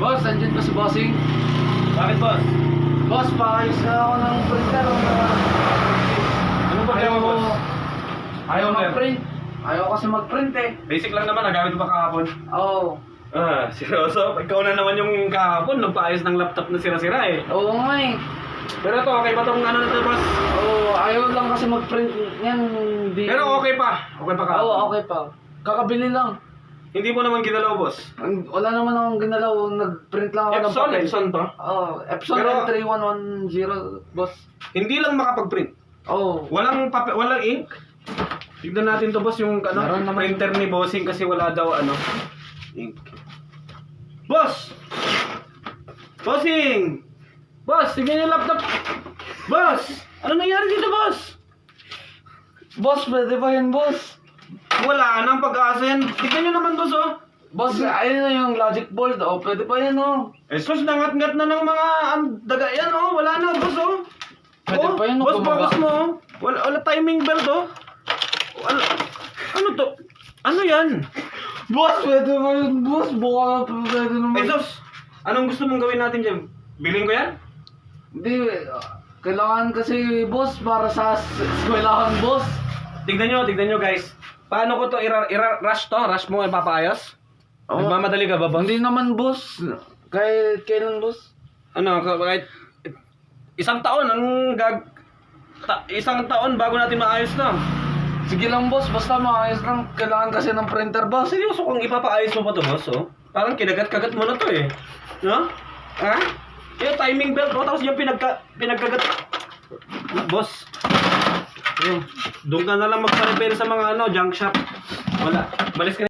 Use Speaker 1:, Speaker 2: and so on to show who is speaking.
Speaker 1: Boss, andyan pa si Bossing.
Speaker 2: Bakit, boss?
Speaker 1: Boss, paayos na ako ng printer.
Speaker 2: Anong problema, boss?
Speaker 1: Ayaw mag-print. Ayaw kasi mag-print eh.
Speaker 2: Basic lang naman, nagamit mo ba kahapon?
Speaker 1: Oo.
Speaker 2: Seryoso? Ikaw na naman yung kahapon, nagpaayos ng laptop na sira-sira eh.
Speaker 1: Oo nga eh.
Speaker 2: Pero ito, okay ba itong ano na ito, boss?
Speaker 1: Oo, ayaw lang kasi mag-print yan. Di...
Speaker 2: Pero okay pa. Okay pa kahapon.
Speaker 1: Oo, okay pa. Kakabili lang.
Speaker 2: Hindi mo naman ginalaw, boss.
Speaker 1: Wala naman akong ginalaw. Nag-print lang ako ng
Speaker 2: Epson,
Speaker 1: papel.
Speaker 2: Epson to.
Speaker 1: Oo, Epson
Speaker 2: Pero-
Speaker 1: N3110, boss.
Speaker 2: Hindi lang makapag-print.
Speaker 1: Oo.
Speaker 2: Walang papel, walang ink. Tignan natin to, boss, yung
Speaker 1: Meron naman.
Speaker 2: printer ni Bossing kasi wala daw ink. Boss! Bossing! Boss, tignan yung laptop. Boss! Ano nangyari dito, boss?
Speaker 1: Boss, pwede ba yan, boss?
Speaker 2: Wala nang pag-asa yan. Tignan nyo naman, boss, oh.
Speaker 1: Boss, ayun na yung logic board. Oh, pwede pa yan, oh.
Speaker 2: Sus, nangat-ngat na ng mga daga yan, oh. Wala na, boss, oh.
Speaker 1: Pwede pa yan, oh,
Speaker 2: boss,
Speaker 1: gumaga.
Speaker 2: focus mo, oh. Wala timing belt, oh. Ano to? Ano yan?
Speaker 1: Boss, pwede ba yun, boss? Baka pwede naman.
Speaker 2: Sus, anong gusto mong gawin natin dyan? Bilhin ko yan?
Speaker 1: Hindi, kailangan kasi, boss, para sa eskwelahan, boss.
Speaker 2: Tignan nyo, guys. Paano ko to rush to? Rush mo, ipapaayos?
Speaker 1: Oo.
Speaker 2: Nagmamadali ka ba, boss?
Speaker 1: Hindi naman, boss. Kailan, boss?
Speaker 2: Ano, kahit isang taon, isang taon bago natin maayos to.
Speaker 1: Sige lang, boss. Basta maayos lang. Kailangan kasi ng printer, boss.
Speaker 2: Seryoso kung ipapaayos mo pa to, boss, oh. Parang kinagat-kagat mo na to, eh. No? Ha? Yung timing belt mo, tapos yung pinagkagat. Boss. Doon ka na lang magpa-repair sa mga junk shop. Wala. Balis ka na.